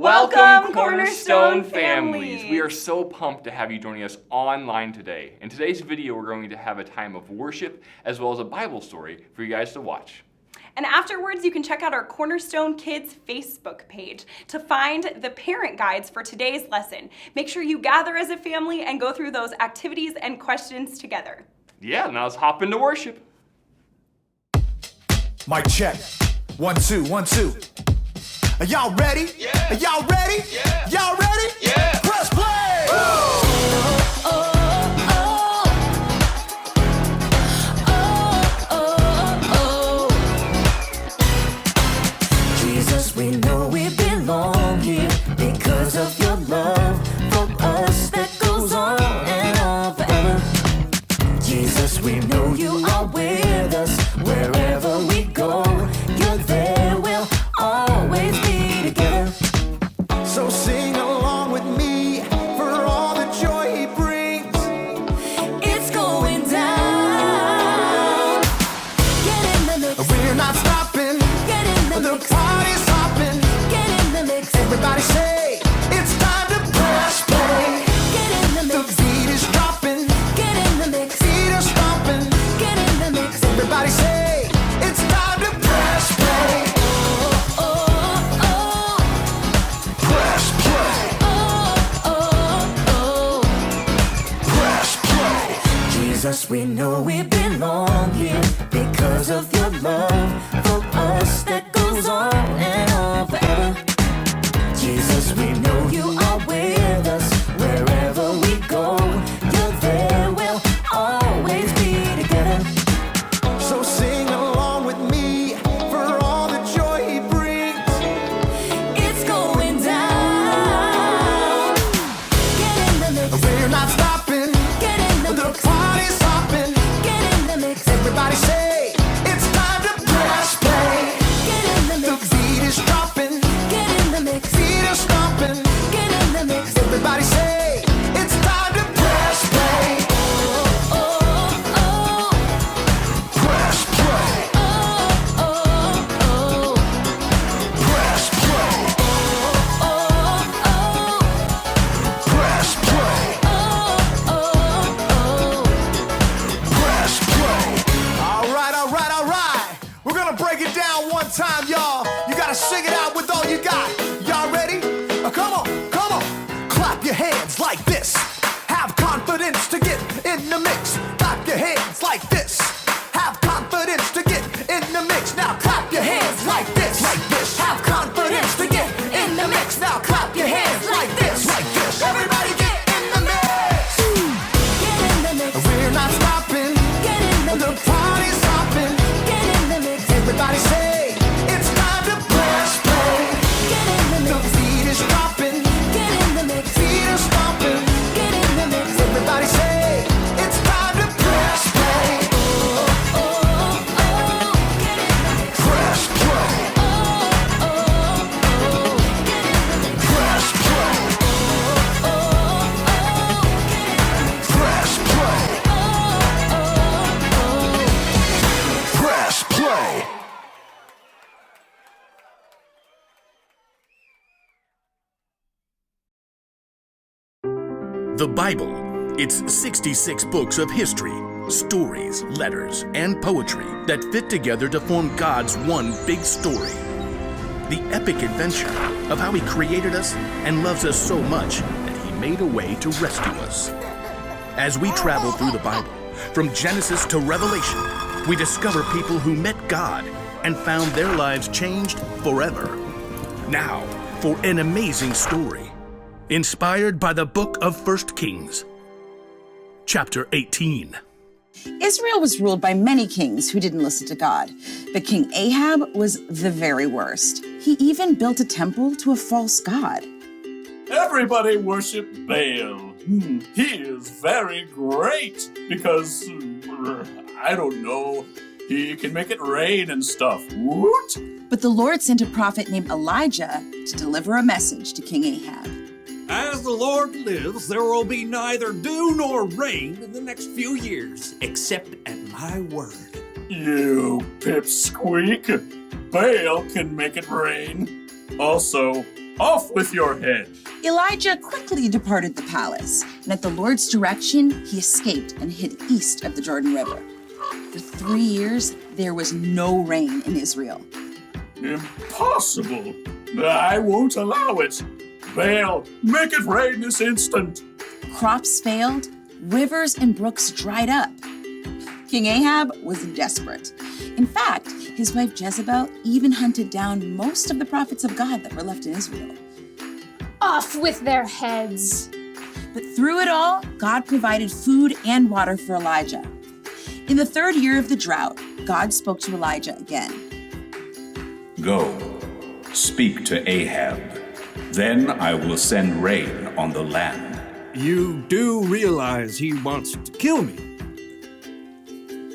Welcome, Cornerstone families! We are so pumped to have you joining us online today. In today's video, we're going to have a time of worship as well as a Bible story for you guys to watch. And afterwards, you can check out our Cornerstone Kids Facebook page to find the parent guides for today's lesson. Make sure you gather as a family and go through those activities and questions together. Yeah, now let's hop into worship. Mic check. 1, 2, 1, 2. Are y'all ready? Yeah. Are y'all ready? Yeah. Y'all ready? Yeah. Press play! Jesus, we know we belong here because of your love for us that goes on and on forever. Jesus, we know you are with us wherever we go. You're there, we'll always be together. So sing along with me for all the joy he brings. It's going down. Get in the mix. We're not stopping. Get in the The mix. party's hopping. Get in the mix. Everybody say, it's time to press play. Get in the The mix. beat is dropping. Get in the mix. Feet are stomping. Get in the mix. Everybody say, it's time to press play. Oh, oh, oh. Press play. Press play. Jesus, we know we belong here because of your love for us that goes on and on forever. Jesus, we know you are with us wherever we go. You're there, we'll always be together. So sing along with me for all the joy he brings. It's going down. Get in the mix. We're not stopping. Get in the The mix. party's hopping. Get in the mix. Everybody say, it's time to press play. Get in the The mix. beat is dropping. Get in the mix. Feet are stomping. Get in the mix. Everybody say, it's time to press play. Oh, oh. Press play. Oh, oh. Press play. Press play. Press play. All right, all right, all right. We're gonna break it down one time, y'all. You gotta sing it out with all you got. Y'all ready? Come on, come on. Clap your hands like this. Have confidence to get in the mix. Clap your hands like this. Have confidence to get in the mix. Now clap your hands like this. Like this. Have confidence to get in the mix. Now clap your hands like this. Like this. Everybody get in the mix. Get in the mix. We're not stopping. Get in the The mix. party's hopping. Get in the mix. Everybody say, it's time to press play. Get in the The mix. beat is dropping. Get in the mix. Feet are stomping. Get in the mix. Everybody say, it's time to press play. Oh, oh. Get in the mix. Press play. Oh, get in the mix. Press play. Press play. Press play. The Bible. It's 66 books of history, stories, letters, and poetry that fit together to form God's one big story. The epic adventure of how He created us and loves us so much that He made a way to rescue us. As we travel through the Bible, from Genesis to Revelation, we discover people who met God and found their lives changed forever. Now, for an amazing story, inspired by the book of 1 Kings. Chapter 18. Israel was ruled by many kings who didn't listen to God, but King Ahab was the very worst. He even built a temple to a false god. Everybody worship Baal. He is very great because, I don't know, he can make it rain and stuff. Woot! But the Lord sent a prophet named Elijah to deliver a message to King Ahab. As the Lord lives, there will be neither dew nor rain in the next few years, except at my word. You pipsqueak. Baal can make it rain. Also, Off with your head. Elijah quickly departed the palace, and at the Lord's direction, he escaped and hid east of the Jordan River. For 3 years, there was no rain in Israel. Impossible. I won't allow it. Baal, make it rain this instant. Crops failed, rivers and brooks dried up. King Ahab was desperate. In fact, his wife Jezebel even hunted down most of the prophets of God that were left in Israel. Off with their heads. But through it all, God provided food and water for Elijah. In the 3rd year of the drought, God spoke to Elijah again. Go, speak to Ahab. Then I will send rain on the land. You do realize he wants to kill me.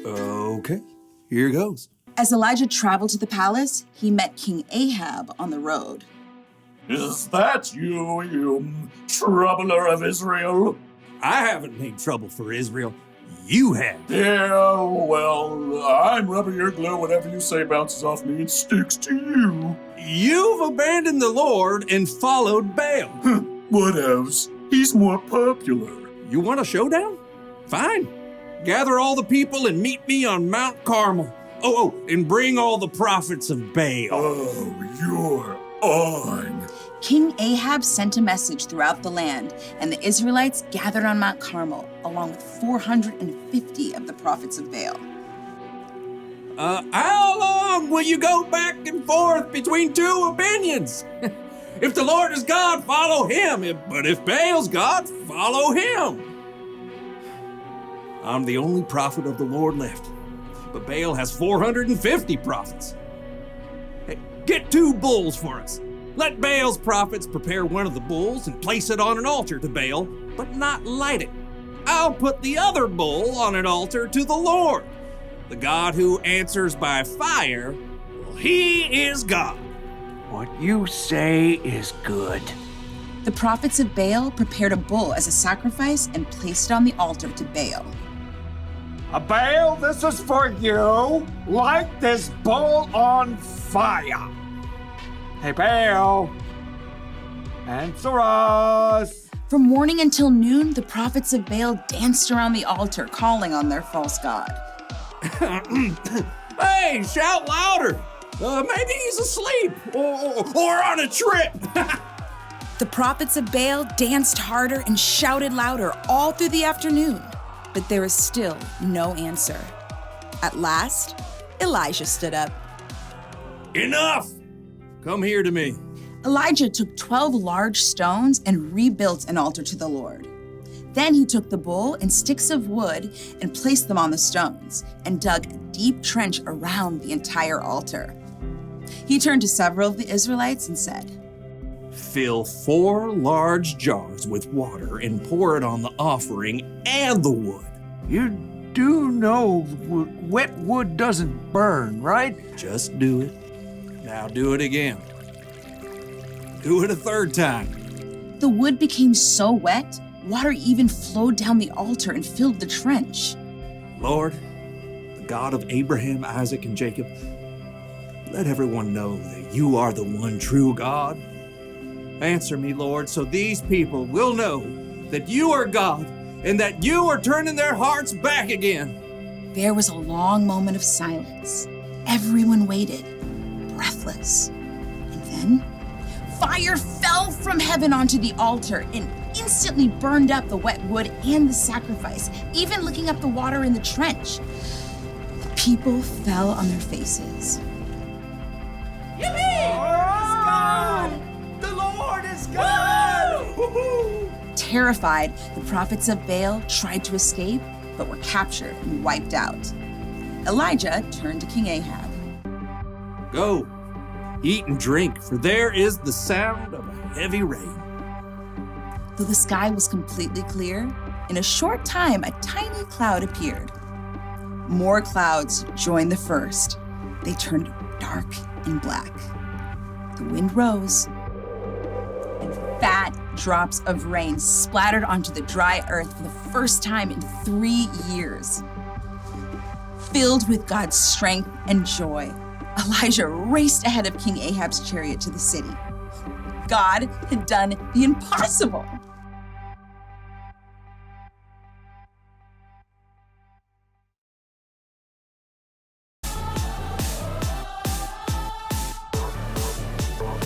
Okay, here goes. As Elijah traveled to the palace, he met King Ahab on the road. Is that you troubler of Israel? I haven't made trouble for Israel. You have. Yeah, well, I'm rubber, you're glue. Whatever you say bounces off me and sticks to you. You've abandoned the Lord and followed Baal. What else? He's more popular. You want a showdown? Fine. Gather all the people and meet me on Mount Carmel. Oh, and bring all the prophets of Baal. Oh, you're on. King Ahab sent a message throughout the land, and the Israelites gathered on Mount Carmel, along with 450 of the prophets of Baal. How long will you go back and forth between two opinions? If the Lord is God, follow him. But if Baal's God, follow him. I'm the only prophet of the Lord left, but Baal has 450 prophets. Hey, get 2 bulls for us. Let Baal's prophets prepare one of the bulls and place it on an altar to Baal, but not light it. I'll put the other bull on an altar to the Lord. The God who answers by fire, he is God. What you say is good. The prophets of Baal prepared a bull as a sacrifice and placed it on the altar to Baal. Baal, this is for you. Light this bull on fire. Hey, Baal, answer us. From morning until noon, the prophets of Baal danced around the altar, calling on their false god. Hey, shout louder. Maybe he's asleep or on a trip. The prophets of Baal danced harder and shouted louder all through the afternoon, but there was still no answer. At last, Elijah stood up. Enough! Come here to me. Elijah took 12 large stones and rebuilt an altar to the Lord. Then he took the bull and sticks of wood and placed them on the stones and dug a deep trench around the entire altar. He turned to several of the Israelites and said, Fill 4 large jars with water and pour it on the offering and the wood. You do know wet wood doesn't burn, right? Just do it. Now do it again. Do it a 3rd time. The wood became so wet, water even flowed down the altar and filled the trench. Lord, the God of Abraham, Isaac, and Jacob, let everyone know that you are the one true God. Answer me, Lord, so these people will know that you are God and that you are turning their hearts back again. There was a long moment of silence. Everyone waited, breathless. And then, fire fell from heaven onto the altar and instantly burned up the wet wood and the sacrifice, even licking up the water in the trench. The people fell on their faces. The Lord is God! Terrified, the prophets of Baal tried to escape, but were captured and wiped out. Elijah turned to King Ahab. Go, eat and drink, for there is the sound of a heavy rain. Though the sky was completely clear, in a short time a tiny cloud appeared. More clouds joined the first. They turned dark and black. The wind rose, and fat drops of rain splattered onto the dry earth for the first time in 3 years. Filled with God's strength and joy, Elijah raced ahead of King Ahab's chariot to the city. God had done the impossible.